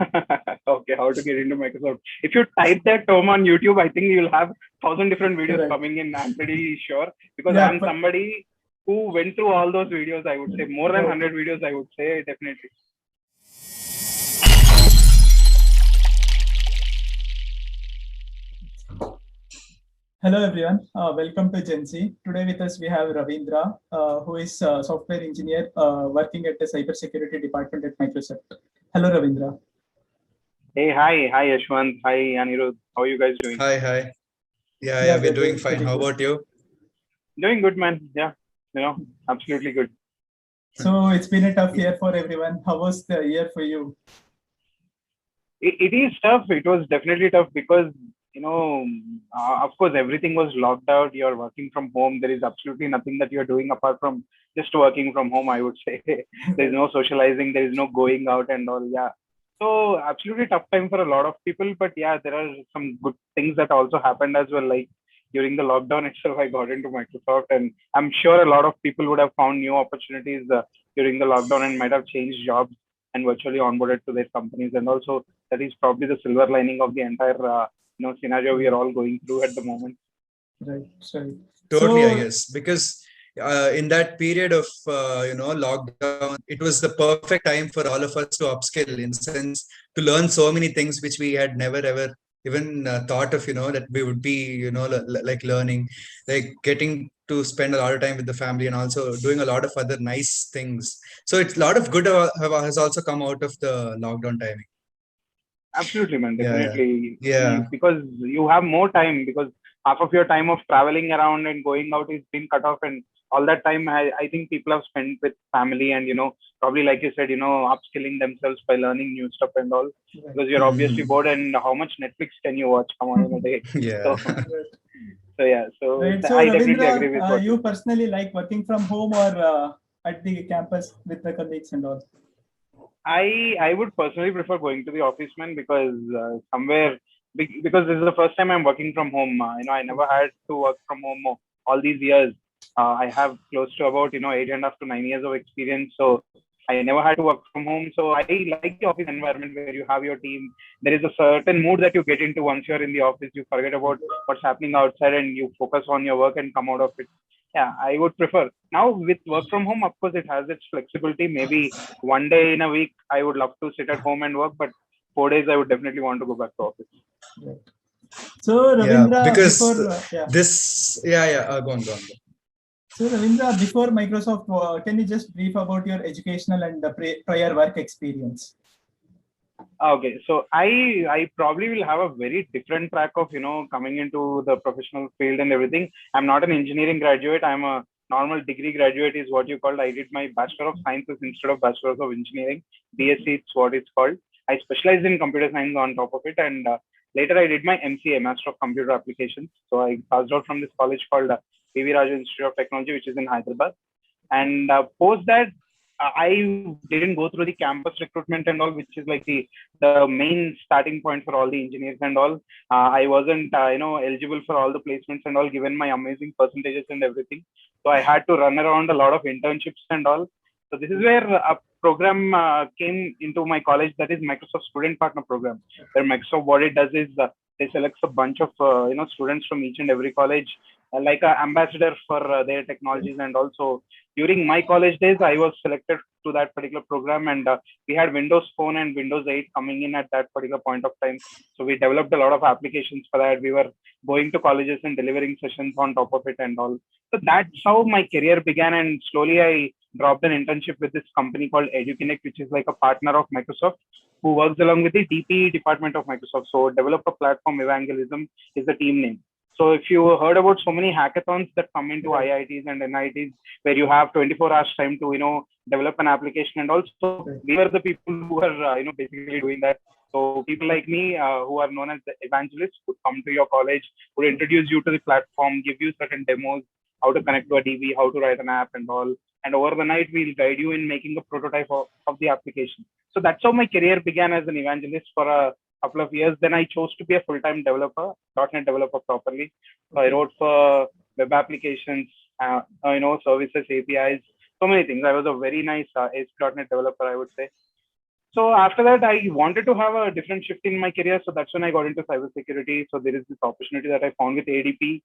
Okay, how to get into Microsoft. If you type that term on YouTube, I think you'll have 1,000 different videos Right. coming in. I'm pretty sure because Yeah, I'm but somebody who went through all those videos. I would say more than right. 100 videos. I would say definitely. Hello everyone, welcome to Gen Z. Today with us we have Ravindra, who is a software engineer working at the cybersecurity department at Microsoft. Hello Ravindra. Hey, hi, Yashwant, hi, Anirudh. How are you guys doing? Hi, hi. Yeah, We're we're doing doing fine. pretty How good. about you? Doing good, man. Yeah, absolutely good. So it's been a tough year for everyone. How was the year for you? It is tough. It was definitely tough because of course, everything was locked out. You're working from home. There is absolutely nothing that you're doing apart from just working from home. I would say there's no socializing. There is no going out and all. Yeah. So absolutely tough time for a lot of people. But yeah, there are some good things that also happened as well. Like during the lockdown itself, I got into Microsoft, and I'm sure a lot of people would have found new opportunities during the lockdown and might have changed jobs and virtually onboarded to their companies. And also that is probably the silver lining of the entire scenario we are all going through at the moment. Right, right. Totally, I So guess, because in that period of lockdown, it was the perfect time for all of us to upskill in sense to learn so many things which we had never ever even thought of. That we would be like learning, like getting to spend a lot of time with the family and also doing a lot of other nice things. So it's a lot of good has also come out of the lockdown timing. Absolutely, man. Yeah, yeah, Definitely. yeah. Because you have more time because half of your time of traveling around and going out is been cut off, and all that time I think people have spent with family and probably like you said, upskilling themselves by learning new stuff and all right. because you're obviously Mhm. bored and how much Netflix can you watch? Come on in a day. Yeah. So so yeah, so Right. So I definitely Ravindra, agree with what you you said. personally like working from home or at the campus with the colleagues and all? I would personally prefer going to the office, man, because somewhere because this is the first time I'm working from home. I never had to work from home all these years. I have close to about 8.5 to 9 years of experience, so I never had to work from home. So I like the office environment where you have your team. There is a certain mood that you get into once you're in the office. You forget about what's happening outside and you focus on your work and come out of it. Yeah, I would prefer. Now with work from home, of course, it has its flexibility. Maybe one day in a week I would love to sit at home and work, but 4 days I would definitely want to go back to office. Right. So Yeah, Ravindra, because before yeah. go on, go on. So Ravindra, before Microsoft, can you just brief about your educational and prior work experience? Okay, so I probably will have a very different track of coming into the professional field and everything. I'm not an engineering graduate. I'm a normal degree graduate, is what you called. I did my Bachelor of Sciences instead of Bachelor of Engineering. BSc, it's what it's called. I specialized in computer science on top of it, and later I did my MCA, Master of Computer Applications. So I passed out from this college called PV Raju Institute of Technology, which is in Hyderabad. And post that, I didn't go through the campus recruitment and all, which is like the main starting point for all the engineers and all. I wasn't eligible for all the placements and all, given my amazing percentages and everything. So I had to run around a lot of internships and all. So this is where a program came into my college, that is Microsoft Student Partner Program, where Microsoft what it does is they select a bunch of students from each and every college, like an ambassador for their technologies. And also during my college days, I was selected to that particular program, and we had Windows Phone and Windows 8 coming in at that particular point of time. So we developed a lot of applications for that. We were going to colleges and delivering sessions on top of it and all. So that's how my career began, and slowly I dropped an internship with this company called EduConnect, which is like a partner of Microsoft, who works along with the DP department of Microsoft. So Developer Platform Evangelism is the team name. So if you heard about so many hackathons that come into Right. IITs and NITs, where you have 24 hours time to develop an application, and also Right. we were the people who are basically doing that. So people like me, who are known as the evangelists, would come to your college, would introduce you to the platform, give you certain demos, how to connect to a DB, how to write an app, and all. And over the night, we'll guide you in making a prototype of the application. So that's how my career began as an evangelist for a couple of years. Then I chose to be a full-time developer, .NET developer properly. So I Okay. wrote for web applications, services, APIs, so many things. I was a very nice ASP.NET developer, I would say. So after that, I wanted to have a different shift in my career. So that's when I got into cybersecurity. So there is this opportunity that I found with ADP,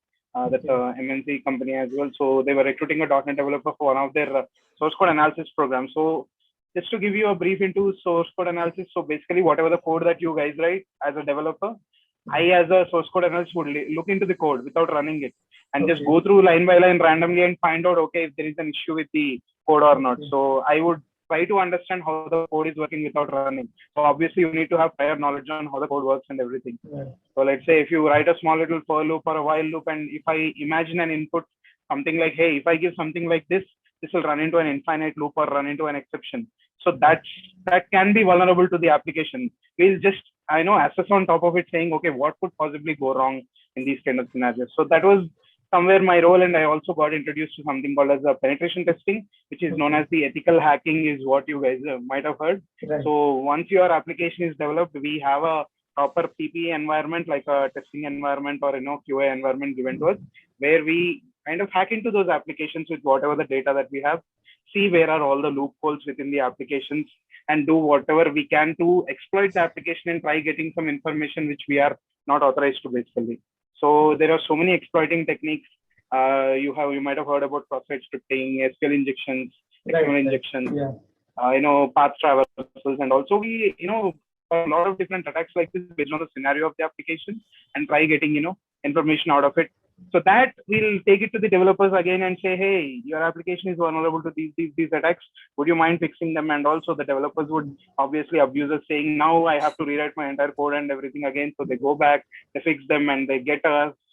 that's a MNC company as well. So they were recruiting a .NET developer for one of their source code analysis programs. So just to give you a brief into source code analysis. So basically, whatever the code that you guys write as a developer, I as a source code analyst would look into the code without running it and just go through line by line randomly and find out, okay, if there is an issue with the code or not. So I would try to understand how the code is working without running. So obviously you need to have prior knowledge on how the code works and everything. So let's say if you write a small little for loop or a while loop, and if I imagine an input, something like, hey, if I give something like this will run into an infinite loop or run into an exception. So that can be vulnerable to the application. Please just, assess on top of it, saying, okay, what could possibly go wrong in these kind of scenarios. So that was somewhere my role, and I also got introduced to something called as a penetration testing, which is known as the ethical hacking, is what you guys might have heard. So once your application is developed, we have a proper PPE environment, like a testing environment or QA environment given to us, where we kind of hack into those applications with whatever the data that we have, see where are all the loopholes within the applications, and do whatever we can to exploit the application and try getting some information which we are not authorized to, basically. So there are so many exploiting techniques. You might have heard about cross-site scripting, SQL injections, XML injections, path traversals, and also we, a lot of different attacks like this based on the scenario of the application and try getting, information out of it. So that we'll take it to the developers again and say, hey, your application is vulnerable to these attacks. Would you mind fixing them? And also the developers would obviously abuse us, saying, now I have to rewrite my entire code and everything again. So they go back, they fix them, and they get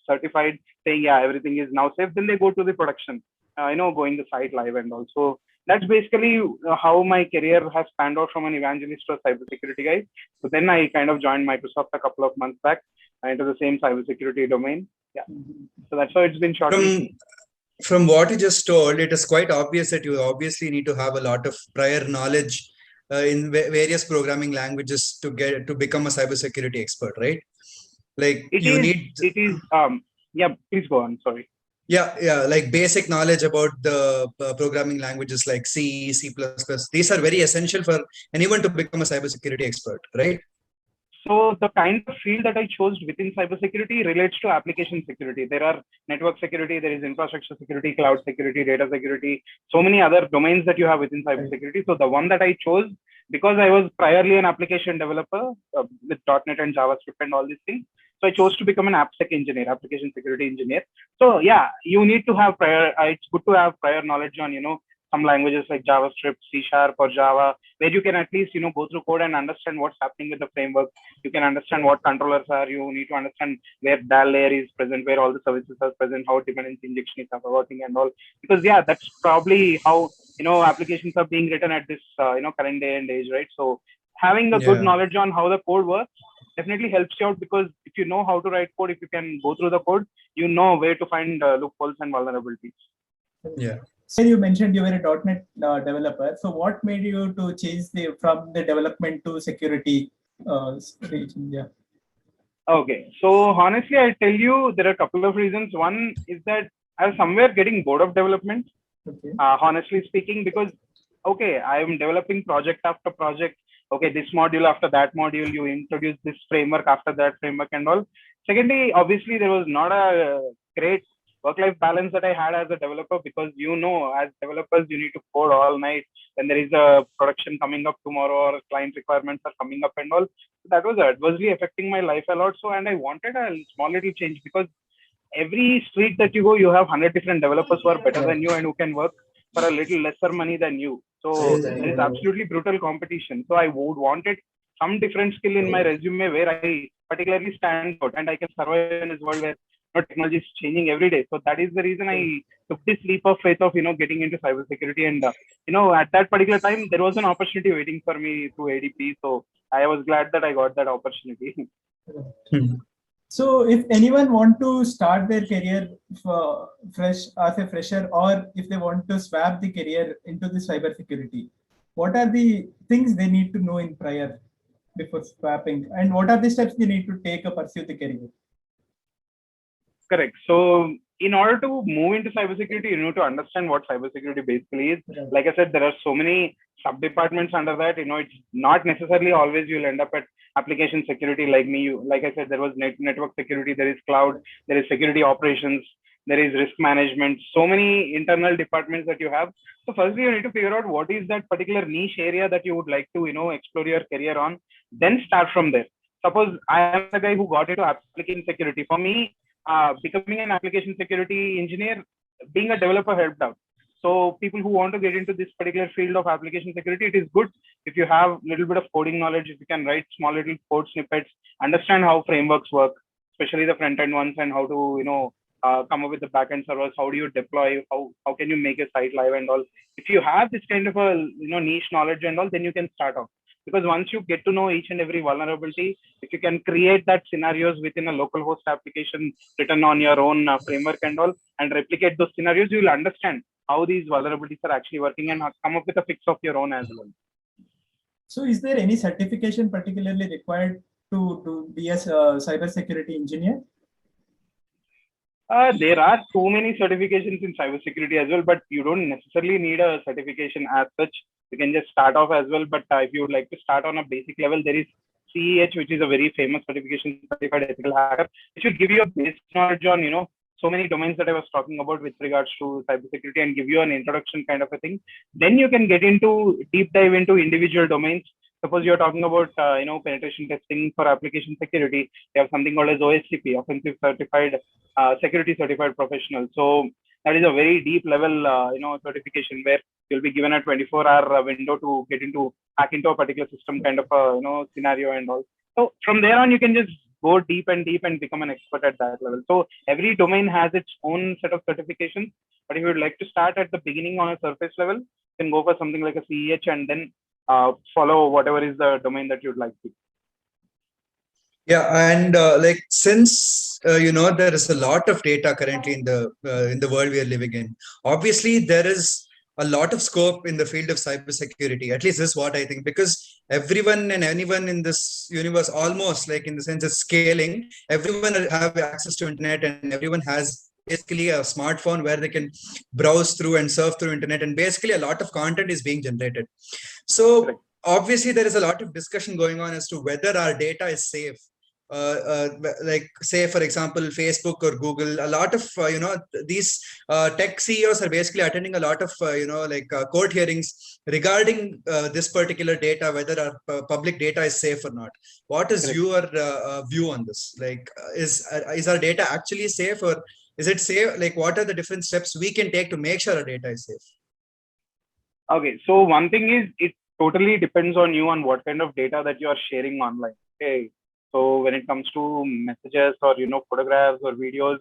certified saying, yeah, everything is now safe. Then they go to the production, going the site live. And also that's basically how my career has panned out from an evangelist to a cybersecurity guy. So then I kind of joined Microsoft a couple of months back into the same cybersecurity domain. Yeah. So that's how it's been short. From what you just told, it is quite obvious that you obviously need to have a lot of prior knowledge in various programming languages to become a cybersecurity expert, right? Like yeah, please go on. Sorry. Yeah, like basic knowledge about the programming languages like C, C++. These are very essential for anyone to become a cybersecurity expert, right? So the kind of field that I chose within cybersecurity relates to application security. There are network security, there is infrastructure security, cloud security, data security, so many other domains that you have within cybersecurity. So the one that I chose, because I was priorly an application developer with .NET and JavaScript and all these things, so I chose to become an AppSec engineer, application security engineer. So yeah, you need to have it's good to have prior knowledge on, some languages like JavaScript, C# or Java, where you can at least, go through code and understand what's happening with the framework. You can understand what controllers are. You need to understand where DAL layer is present, where all the services are present, how dependency injection is working and all. Because yeah, that's probably how, applications are being written at this, current day and age, right? So having a good knowledge on how the code works definitely helps you out, because if you know how to write code, if you can go through the code, you know where to find loopholes and vulnerabilities. Yeah. So you mentioned you were a .NET developer. So what made you to change from the development to security region? Yeah. Okay. So honestly, I tell you, there are a couple of reasons. One is that I was somewhere getting bored of development, honestly speaking, because, okay, I am developing project after project. Okay, this module after that module, you introduce this framework after that framework and all. Secondly, obviously, there was not a great work-life balance that I had as a developer, because as developers you need to code all night, and there is a production coming up tomorrow or client requirements are coming up and all. So that was adversely affecting my life a lot. So, and I wanted a small little change, because every street that you go, you have 100 different developers who are better than you and who can work for a little lesser money than you. So there is absolutely brutal competition. So I would wanted some different skill in my resume where I particularly stand out and I can survive in this world where technology is changing every day. So that is the reason I took this leap of faith of, getting into cybersecurity. And, at that particular time, there was an opportunity waiting for me through ADP. So I was glad that I got that opportunity. So if anyone want to start their career as a fresher, or if they want to swap the career into the cybersecurity, what are the things they need to know in prior before swapping? And what are the steps they need to take to pursue the career? Correct. So in order to move into cybersecurity, you need to understand what cybersecurity basically is. Right. Like I said, there are so many sub-departments under that. It's not necessarily always you'll end up at application security like me. Like I said, there was network security, there is cloud, there is security operations, there is risk management, so many internal departments that you have. So firstly, you need to figure out what is that particular niche area that you would like to, explore your career on, then start from there. Suppose I am the guy who got into application security. For me, becoming an application security engineer, being a developer helped out. So people who want to get into this particular field of application security, it is good if you have a little bit of coding knowledge, if you can write small little code snippets, understand how frameworks work, especially the front end ones, and how to, come up with the backend servers. How do you deploy? How can you make a site live and all? If you have this kind of a niche knowledge and all, then you can start off. Because once you get to know each and every vulnerability, if you can create that scenarios within a local host application written on your own framework and all, and replicate those scenarios, you will understand how these vulnerabilities are actually working and come up with a fix of your own as well. So is there any certification particularly required to be a cybersecurity engineer? There are so many certifications in cybersecurity as well, but you don't necessarily need a certification as such. You can just start off as well. But if you would like to start on a basic level, there is CEH, which is a very famous certification, Certified Ethical Hacker, which will give you a basic knowledge on, so many domains that I was talking about with regards to cybersecurity and give you an introduction kind of a thing. Then you can get into deep dive into individual domains. Suppose you're talking about, penetration testing for application security. You have something called as OSCP, Offensive Certified Security Certified Professional. So that is a very deep level, certification where you'll be given a 24-hour window to get into hack into a particular system kind of a, scenario and all. So from there on, you can just go deep and become an expert at that level. So every domain has its own set of certifications. But if you would like to start at the beginning on a surface level, you can go for something like a CEH and then follow whatever is the domain that you'd like to. Yeah, and since there is a lot of data currently in the world we are living in, obviously there is a lot of scope in the field of cybersecurity. At least this is what I think, because everyone and anyone in this universe, almost like in the sense of scaling, everyone have access to internet, and everyone has basically a smartphone where they can browse through and surf through internet, and basically a lot of content is being generated. So obviously there is a lot of discussion going on as to whether our data is safe. Like say for example Facebook or Google, a lot of these tech CEOs are basically attending a lot of court hearings regarding this particular data, whether our public data is safe or not. What is your view on this? Like is our data actually safe, or is it safe? Like what are the different steps we can take to make sure our data is safe? Okay, so one thing is, it totally depends on you on what kind of data that you are sharing online. Okay, so when it comes to messages or photographs or videos,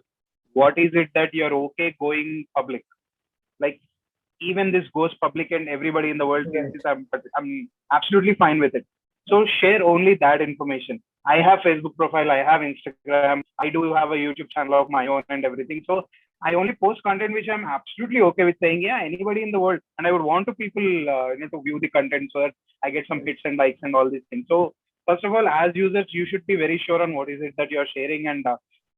what is it that you're okay going public? Like even this goes public and everybody in the world sees this, I'm absolutely fine with it. So share only that information. I have Facebook profile, I have Instagram, I do have a YouTube channel of my own and everything. So I only post content which I'm absolutely okay with saying, yeah, anybody in the world, and I would want to people to view the content so that I get some hits and likes and all these things. So first of all, as users, you should be very sure on what is it that you're sharing. And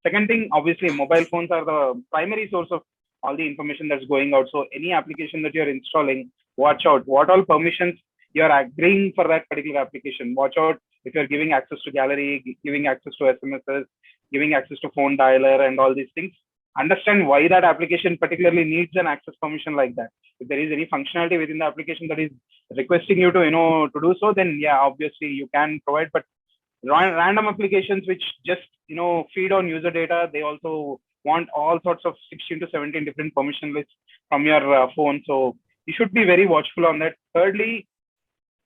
second thing, obviously, mobile phones are the primary source of all the information that's going out. So any application that you're installing, watch out what all permissions you're agreeing for that particular application. Watch out if you're giving access to gallery, giving access to SMSs, giving access to phone dialer and all these things. Understand why that application particularly needs an access permission like that. If there is any functionality within the application that is requesting you to to do so, then yeah, obviously you can provide. But random applications which just feed on user data, they also want all sorts of 16 to 17 different permission lists from your phone. So you should be very watchful on that. Thirdly,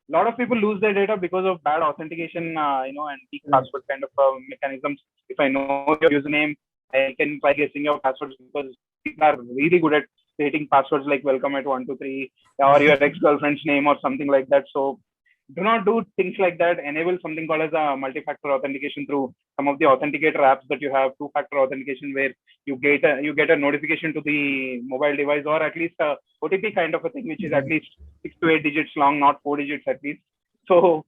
a lot of people lose their data because of bad authentication, and weak password kind of mechanisms. If I know your username, I can try guessing your passwords, because people are really good at creating passwords like welcome at 123 or your ex-girlfriend's name or something like that. So do not do things like that. Enable something called as a multi-factor authentication through some of the authenticator apps that you have. Two-factor authentication where you get a notification to the mobile device, or at least a OTP kind of a thing, which is at least 6 to 8 digits long, not 4 digits at least. So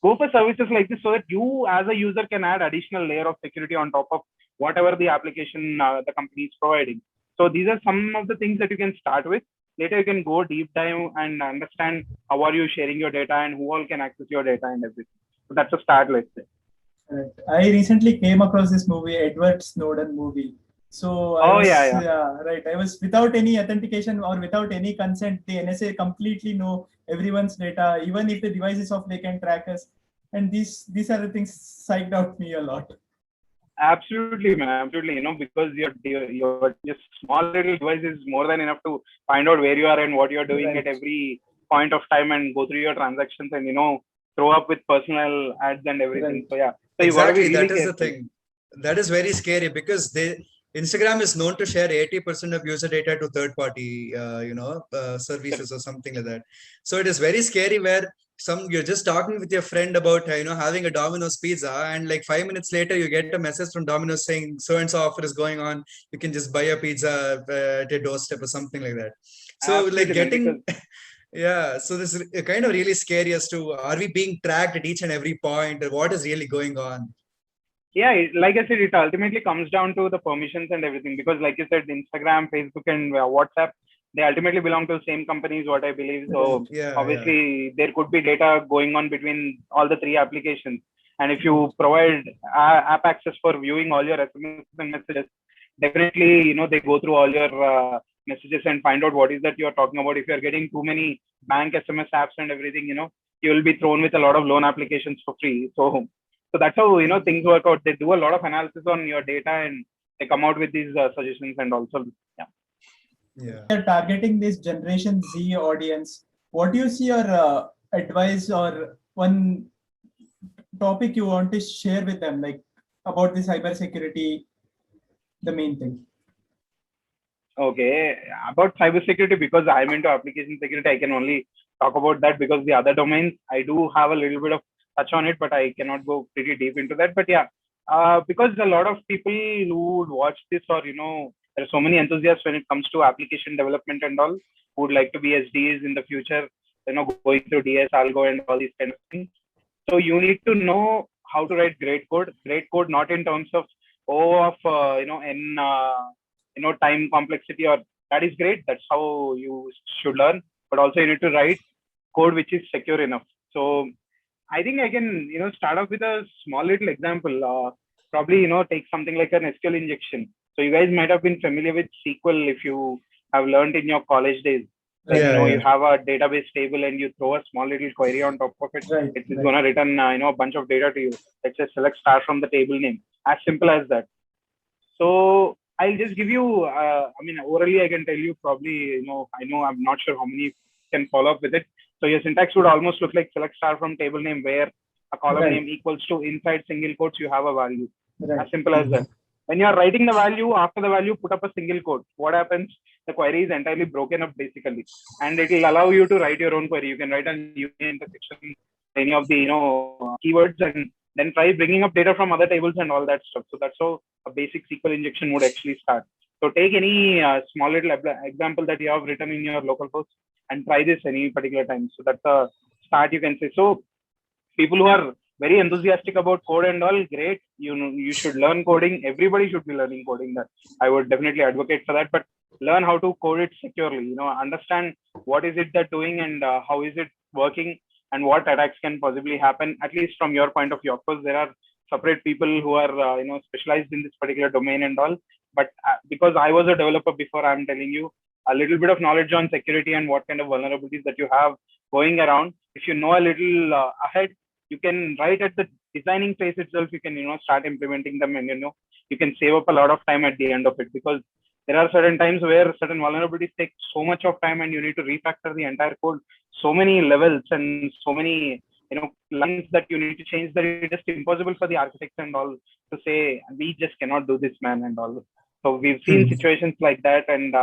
go for services like this so that you as a user can add additional layer of security on top of whatever the application the company is providing. So these are some of the things that you can start with. Later, you can go deep dive and understand how are you sharing your data and who all can access your data and everything. So that's a start, let's say. Right. I recently came across this movie, Edward Snowden movie. So I was without any authentication or without any consent, the NSA completely know everyone's data. Even if the device is off, they can track us. And these are the things psyched out me a lot. Absolutely, man. Absolutely. Because your just small little device is more than enough to find out where you are and what you're doing at every point of time and go through your transactions and, throw up with personal ads and everything. So yeah. So exactly. That is the thing. That is very scary because Instagram is known to share 80% of user data to third-party, services or something like that. So it is very scary where you're just talking with your friend about having a Domino's pizza, and like 5 minutes later you get a message from Domino's saying so and so offer is going on. You can just buy a pizza at your doorstep or something like that. So yeah. So this is kind of really scary as to are we being tracked at each and every point, or what is really going on? Yeah, like I said, it ultimately comes down to the permissions and everything, because like you said, Instagram, Facebook, and WhatsApp, they ultimately belong to the same companies, what I believe. So obviously there could be data going on between all the three applications. And if you provide app access for viewing all your SMS and messages, definitely, they go through all your messages and find out what is that you're talking about. If you're getting too many bank SMS apps and everything, you will be thrown with a lot of loan applications for free. So that's how, things work out. They do a lot of analysis on your data and they come out with these suggestions and also, They're targeting this Generation Z audience. What do you see your advice or one topic you want to share with them, like about the cybersecurity, the main thing? Okay, about cybersecurity, because I'm into application security, I can only talk about that, because the other domains, I do have a little bit of touch on it, but I cannot go pretty deep into that. But yeah, because a lot of people who would watch this, or there are so many enthusiasts when it comes to application development and all, who would like to be SDs in the future, going through DS, Algo, and all these kind of things. So you need to know how to write great code not in terms of time complexity, or that is great. That's how you should learn. But also you need to write code which is secure enough. So I think I can, start off with a small little example. Probably, take something like an SQL injection. So you guys might have been familiar with SQL if you have learned in your college days. Like, you have a database table and you throw a small little query on top of it. It's going to return, a bunch of data to you. Let's say select star from the table name. As simple as that. So I'll just give you, orally I can tell you probably, I'm not sure how many can follow up with it. So your syntax would almost look like select star from table name, where a column name equals to inside single quotes, you have a value. As simple as that. When you are writing the value, after the value, put up a single quote. What happens? The query is entirely broken up basically. And it will allow you to write your own query. You can write an union intersection, any of the, keywords, and then try bringing up data from other tables and all that stuff. So that's how a basic SQL injection would actually start. So take any small little example that you have written in your local host and try this any particular time. So that's a start, you can say. So people who are very enthusiastic about code and all, great. You should learn coding. Everybody should be learning coding. That I would definitely advocate for that. But learn how to code it securely. Understand what is it they're doing and how is it working and what attacks can possibly happen, at least from your point of view. Of course, there are separate people who are specialized in this particular domain and all. But because I was a developer before, I'm telling you a little bit of knowledge on security and what kind of vulnerabilities that you have going around. If you know a little ahead, you can write at the designing phase itself. You can start implementing them, and you can save up a lot of time at the end of it, because there are certain times where certain vulnerabilities take so much of time and you need to refactor the entire code, so many levels and so many lines that you need to change that it's just impossible for the architects and all to say, we just cannot do this, man, and all. So we've seen situations like that, and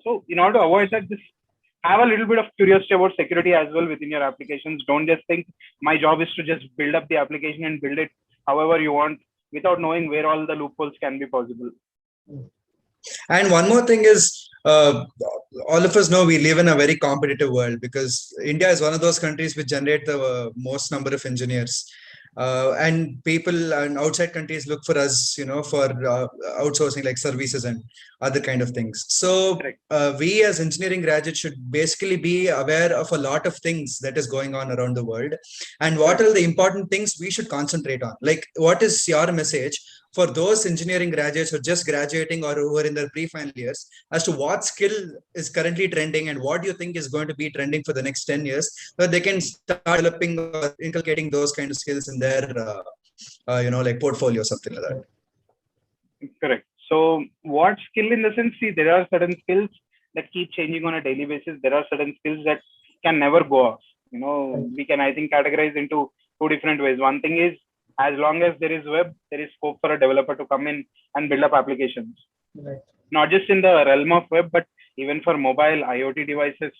so in order to avoid that, just have a little bit of curiosity about security as well within your applications. Don't just think my job is to just build up the application and build it however you want without knowing where all the loopholes can be possible. And one more thing is, all of us know we live in a very competitive world, because India is one of those countries which generate the most number of engineers. and people and outside countries look for us, for outsourcing like services and other kind of things. So we as engineering graduates should basically be aware of a lot of things that is going on around the world, and what are the important things we should concentrate on. Like, what is your message for those engineering graduates who are just graduating or who are in their pre-final years, as to what skill is currently trending and what do you think is going to be trending for the next 10 years, so that they can start developing or inculcating those kind of skills in their like portfolio, something like that. Correct. So what skill in the sense, see, there are certain skills that keep changing on a daily basis. There are certain skills that can never go off. We can, I think, categorize into two different ways. One thing is, as long as there is web, there is scope for a developer to come in and build up applications. Right. Not just in the realm of web, but even for mobile, IoT devices,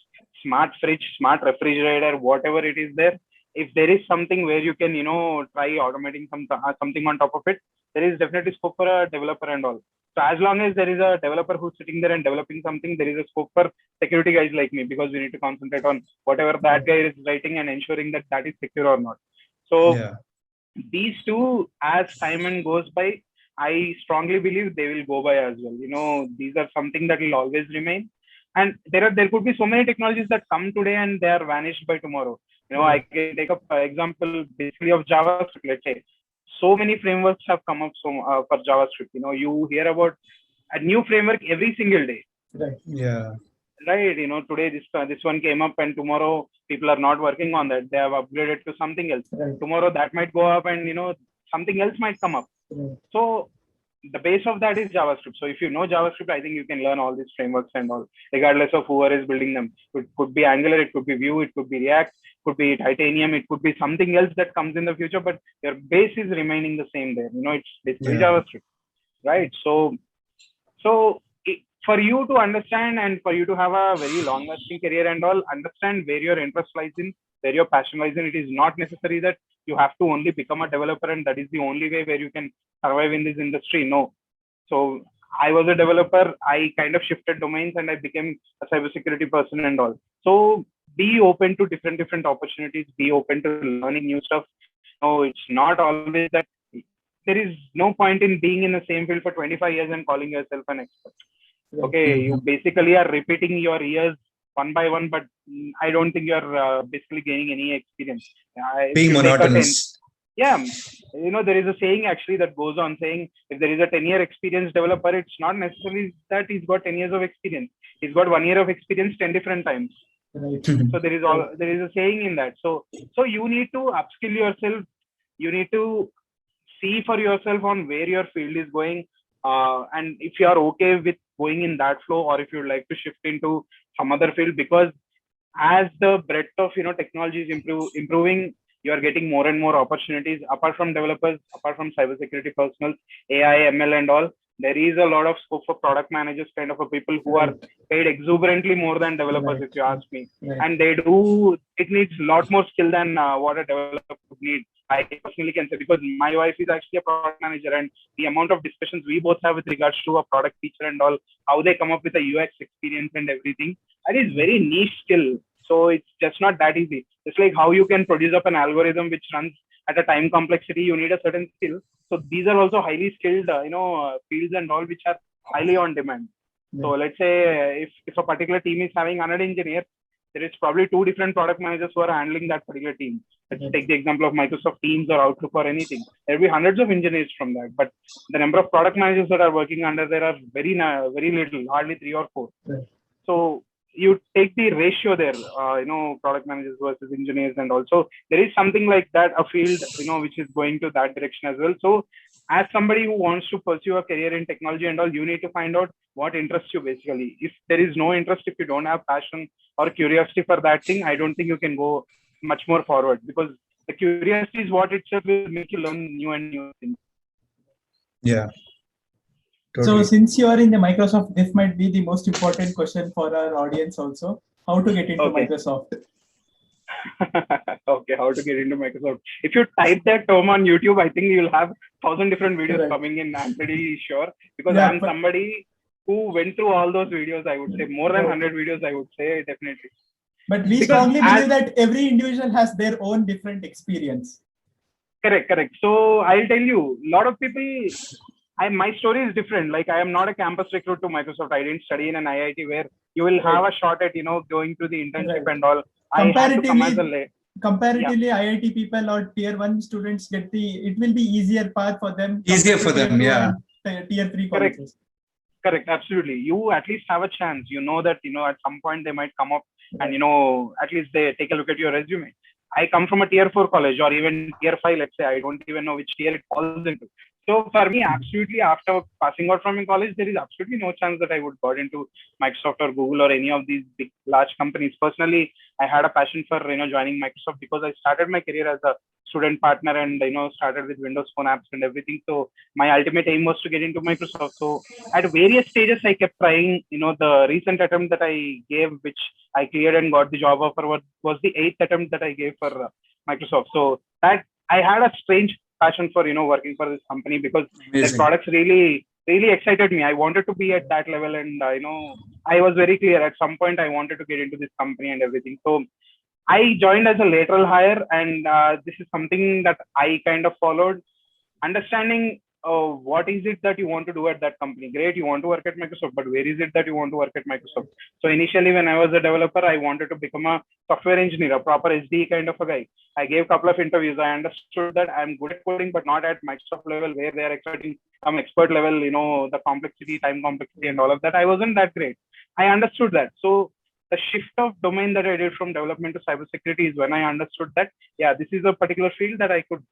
smart fridge, smart refrigerator, whatever it is there. If there is something where you can, try automating something on top of it, there is definitely scope for a developer and all. So as long as there is a developer who's sitting there and developing something, there is a scope for security guys like me, because we need to concentrate on whatever that guy is writing and ensuring that that is secure or not. So these two, as time goes by, I strongly believe they will go by as well. These are something that will always remain. And there could be so many technologies that come today and they are vanished by tomorrow. I can take up example basically of JavaScript. Let's say so many frameworks have come up for JavaScript. You hear about a new framework every single day. Right. Yeah. Right. Today this one came up, and tomorrow people are not working on that. They have upgraded to something else. Right. Tomorrow that might go up, and something else might come up. Right. So the base of that is JavaScript. So if you know JavaScript, I think you can learn all these frameworks and all, regardless of whoever is building them. It could be Angular, it could be Vue, it could be React, it could be Titanium, it could be something else that comes in the future, but your base is remaining the same there. It's basically JavaScript, right? So for you to understand and for you to have a very long-lasting career and all, understand where your interest lies in, where your passion lies in. It is not necessary that you have to only become a developer and that is the only way where you can survive in this industry. No. So I was a developer. I kind of shifted domains and I became a cybersecurity person and all. So be open to different opportunities. Be open to learning new stuff. No, it's not always that. There is no point in being in the same field for 25 years and calling yourself an expert. Okay, you basically are repeating your years one by one, but I don't think you're basically gaining any experience. Being monotonous. There is a saying actually that goes on saying, if there is a 10-year experienced developer, it's not necessarily that he's got 10 years of experience. He's got 1 year of experience 10 different times. Right. So there is a saying in that. So you need to upskill yourself. You need to see for yourself on where your field is going. And if you are okay with going in that flow, or if you'd like to shift into some other field, because as the breadth of technology is improving, you are getting more and more opportunities. Apart from developers, apart from cybersecurity personals, AI, ML, and all, there is a lot of scope for product managers, kind of a people who are paid exuberantly more than developers, if you ask me. And it needs a lot more skill than what a developer would need. I personally can say, because my wife is actually a product manager, and the amount of discussions we both have with regards to a product feature and all, how they come up with a UX experience and everything, that is very niche skill. So it's just not that easy. It's like how you can produce up an algorithm which runs at a time complexity, you need a certain skill. So these are also highly skilled, fields and all, which are highly on demand. So let's say if a particular team is having 100 engineers, there is probably 2 different product managers who are handling that particular team. Let's take the example of Microsoft Teams or Outlook or anything. There will be hundreds of engineers from that, but the number of product managers that are working under there are very little, hardly 3 or 4. So you take the ratio there, product managers versus engineers, and also there is something like that, a field, which is going to that direction as well. So as somebody who wants to pursue a career in technology and all, you need to find out what interests you basically. If there is no interest, if you don't have passion or curiosity for that thing, I don't think you can go much more forward, because the curiosity is what itself will make you learn new and new things. Yeah. Totally. So since you are in the Microsoft, this might be the most important question for our audience also. How to get into Microsoft? Okay, how to get into Microsoft. If you type that term on YouTube, I think you'll have 1,000 different videos coming in. I'm pretty sure, because I'm somebody who went through all those videos. I would say more than 100 videos. I would say definitely. But we strongly believe that every individual has their own different experience. Correct. So I'll tell you, a lot of people, my story is different. Like I am not a campus recruit to Microsoft. I didn't study in an IIT where you will have a shot at, going through the internship Right. and all. I had to come as a late. Comparatively, IIT people or tier 1 students it will be easier path for them. Easier for them, yeah. Tier 3 colleges. Correct, absolutely. You at least have a chance. You know that, at some point they might come up and, at least they take a look at your resume. I come from a tier 4 college or even tier 5, let's say. I don't even know which tier it falls into. So for me, absolutely, after passing out from college, there is absolutely no chance that I would got into Microsoft or Google or any of these big, large companies. Personally, I had a passion for, joining Microsoft because I started my career as a student partner and, started with Windows Phone apps and everything. So my ultimate aim was to get into Microsoft. So at various stages, I kept trying, the recent attempt that I gave, which I cleared and got the job offer, was the 8th attempt that I gave for Microsoft. So that I had a strange passion for, working for this company because the products really excited me. I wanted to be at that level. And, I was very clear at some point I wanted to get into this company and everything. So I joined as a lateral hire, and this is something that I kind of followed, understanding what is it that you want to do at that company. Great, you want to work at Microsoft, but where is it that you want to work at Microsoft? So initially, when I was a developer, I wanted to become a software engineer, a proper SDE kind of a guy. I gave a couple of interviews. I understood that I'm good at coding, but not at Microsoft level where they are expecting some expert level, the complexity, time complexity and all of that. I wasn't that great. I understood that. So the shift of domain that I did from development to cybersecurity is when I understood that, yeah, this is a particular field that I could,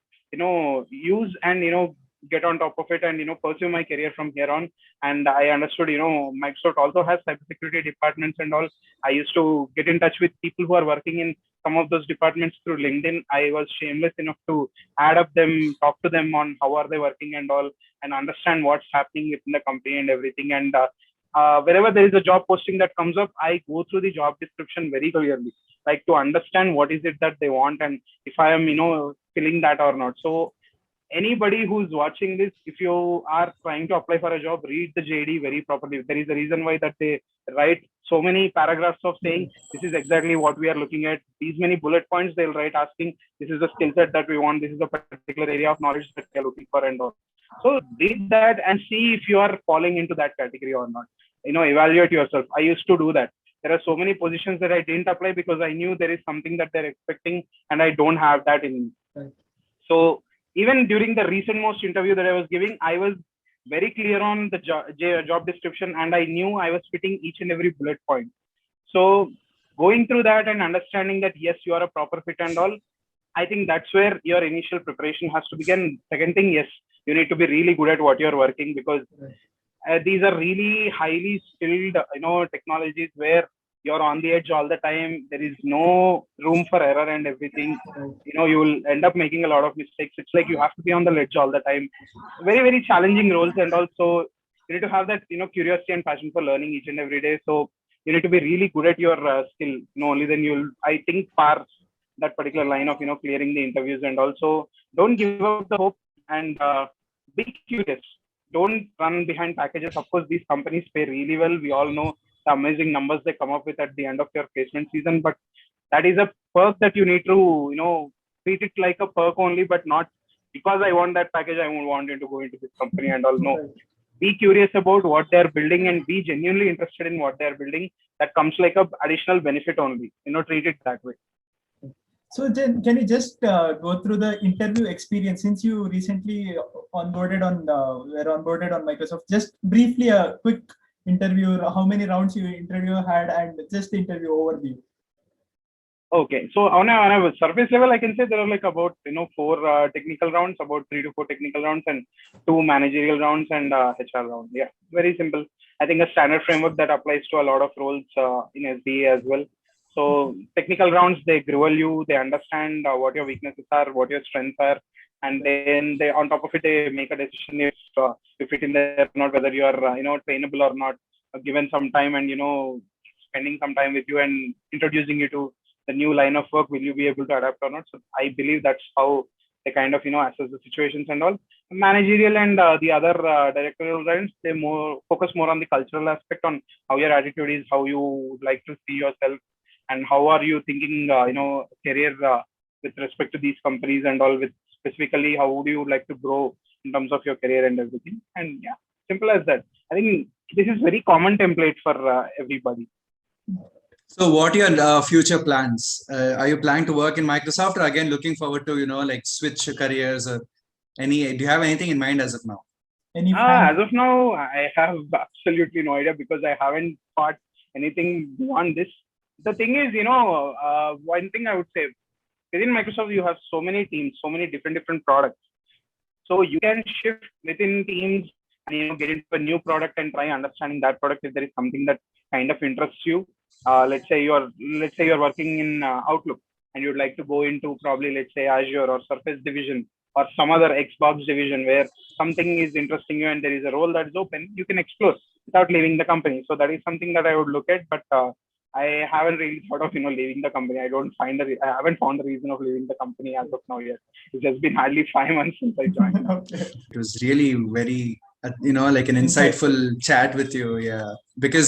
use and, get on top of it and, pursue my career from here on. And I understood, Microsoft also has cybersecurity departments and all. I used to get in touch with people who are working in some of those departments through LinkedIn. I was shameless enough to add up them, talk to them on how are they working and all, and understand what's happening within the company and everything. And wherever there is a job posting that comes up, I go through the job description very clearly, like to understand what is it that they want and if I am, filling that or not. So anybody who's watching this, if you are trying to apply for a job, read the JD very properly. There is a reason why that they write so many paragraphs of saying this is exactly what we are looking at. These many bullet points they'll write asking this is the skill set that we want. This is a particular area of knowledge that we are looking for and all. So read that and see if you are falling into that category or not. Evaluate yourself. I used to do that. There are so many positions that I didn't apply because I knew there is something that they're expecting and I don't have that in me. Right. So even during the recent most interview that I was giving, I was very clear on the job description and I knew I was fitting each and every bullet point. So going through that and understanding that, yes, you are a proper fit and all, I think that's where your initial preparation has to begin. Second thing, yes, you need to be really good at what you're working because these are really highly skilled, technologies where you're on the edge all the time. There is no room for error and everything. You will end up making a lot of mistakes. It's like you have to be on the ledge all the time. Very, very challenging roles. And also you need to have that, curiosity and passion for learning each and every day. So you need to be really good at your skill. Only then you'll, I think, pass that particular line of, clearing the interviews. And also don't give up the hope and be curious. Don't run behind packages. Of course, these companies pay really well. We all know the amazing numbers they come up with at the end of your placement season, but that is a perk that you need to, treat it like a perk only, but not because I want that package, I won't want you to go into this company and all. No, be curious about what they're building and be genuinely interested in what they're building. That comes like a additional benefit only, treat it that way. So then, can you just go through the interview experience since you recently were onboarded on Microsoft? Just briefly, a quick interview. How many rounds you interview had, and just the interview overview. Okay, so on a surface level, I can say there are like about 4 technical rounds, about 3 to 4 technical rounds, and 2 managerial rounds and HR round. Yeah, very simple. I think a standard framework that applies to a lot of roles in SDA as well. So technical rounds, they grill you, they understand what your weaknesses are, what your strengths are, and then they, on top of it, they make a decision if you fit in there or not, whether you are trainable or not. Given some time and spending some time with you and introducing you to the new line of work, will you be able to adapt or not? So I believe that's how they kind of assess the situations and all. Managerial and the other directorial rounds, they focus more on the cultural aspect, on how your attitude is, how you would like to see yourself, and how are you thinking career with respect to these companies and all, with specifically how would you like to grow in terms of your career and everything. And yeah, simple as that. I think this is very common template for everybody. So what are your future plans? Are you planning to work in Microsoft, or again looking forward to, like switch careers, or do you have anything in mind as of now? As of now, I have absolutely no idea because I haven't thought anything beyond this. The thing is, one thing I would say, within Microsoft, you have so many teams, so many different products. So you can shift within teams and get into a new product and try understanding that product if there is something that kind of interests you. Let's say you're working in Outlook and you'd like to go into probably, let's say, Azure or Surface division or some other Xbox division where something is interesting you and there is a role that is open, you can explore without leaving the company. So that is something that I would look at, but I haven't really thought of leaving the company. I haven't found the reason of leaving the company as of now yet. It's just been hardly 5 months since I joined. Okay. It was really very like an insightful chat with you. Yeah, because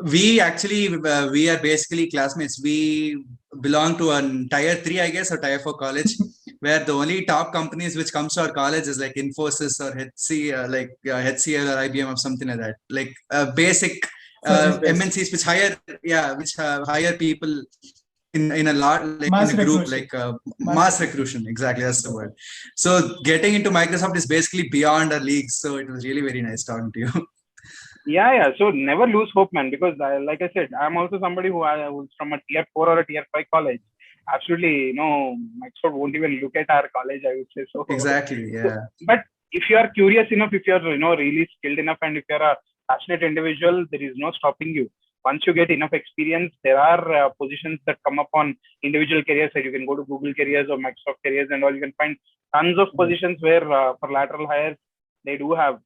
we are basically classmates. We belong to a tier 3, I guess, or tier 4 college, where the only top companies which comes to our college is like Infosys or HCL or IBM or something like that. Like basic MNCs which hire people in a lot, like mass in a group, recruitment. like mass recruitment. Exactly, that's the word. So getting into Microsoft is basically beyond our leagues. So it was really very nice talking to you. Yeah. So never lose hope, man. Because like I said, I'm also somebody who's from a tier 4 or a tier 5 college. Absolutely, Microsoft won't even look at our college, I would say so. Exactly, yeah. But if you are curious enough, if you're really skilled enough, and if you're a passionate individual, there is no stopping you. Once you get enough experience, there are positions that come up on individual careers. So you can go to Google Careers or Microsoft Careers and all. You can find tons of positions where for lateral hires, they do have,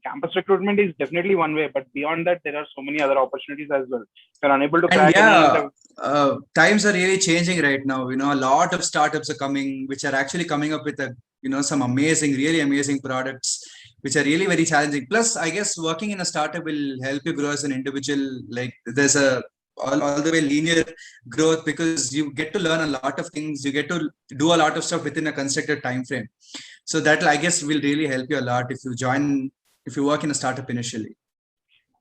campus recruitment is definitely one way. But beyond that, there are so many other opportunities as well. If you're unable to crack times are really changing right now. A lot of startups are coming, which are actually coming up with some really amazing products, which are really very challenging. Plus, I guess working in a startup will help you grow as an individual. Like there's all the way linear growth, because you get to learn a lot of things. You get to do a lot of stuff within a constructed time frame. So that, I guess, will really help you a lot if you work in a startup initially.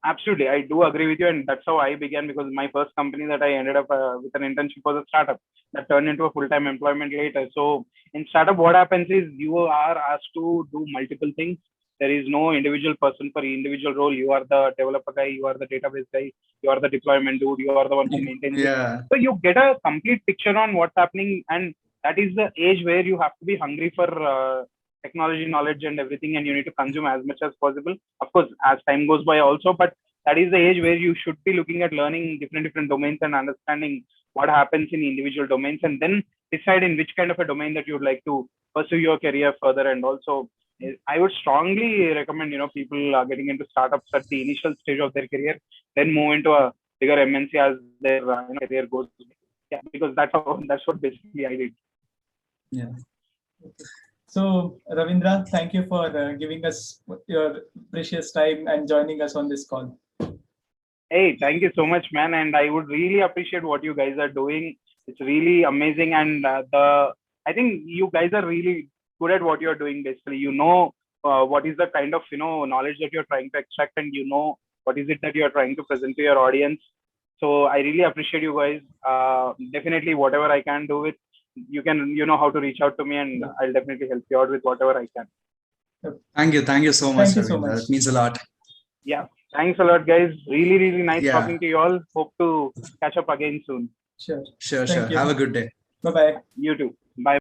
Absolutely. I do agree with you. And that's how I began, because my first company that I ended up with an internship was a startup that turned into a full-time employment later. So in startup, what happens is you are asked to do multiple things. There is no individual person for individual role. You are the developer guy, you are the database guy, you are the deployment dude, you are the one who maintains it. So you get a complete picture on what's happening. And that is the age where you have to be hungry for technology knowledge and everything, and you need to consume as much as possible. Of course, as time goes by also, but that is the age where you should be looking at learning different domains and understanding what happens in individual domains, and then decide in which kind of a domain that you would like to pursue your career further. And also, I would strongly recommend, people getting into startups at the initial stage of their career, then move into a bigger MNC as their career goes. Yeah, because that's what basically I did. Yeah. So, Ravindra, thank you for giving us your precious time and joining us on this call. Hey, thank you so much, man. And I would really appreciate what you guys are doing. It's really amazing. And I think you guys are really good at what you're doing. Basically, what is the kind of, knowledge that you're trying to extract, and what is it that you're trying to present to your audience. So I really appreciate you guys. Definitely, whatever I can do with, you can, how to reach out to me, and I'll definitely help you out with whatever I can. Thank you so much. That means a lot. Yeah, thanks a lot, guys. Really nice talking to you all. Hope to catch up again soon. Sure. Have a good day. Bye-bye. You too. Bye.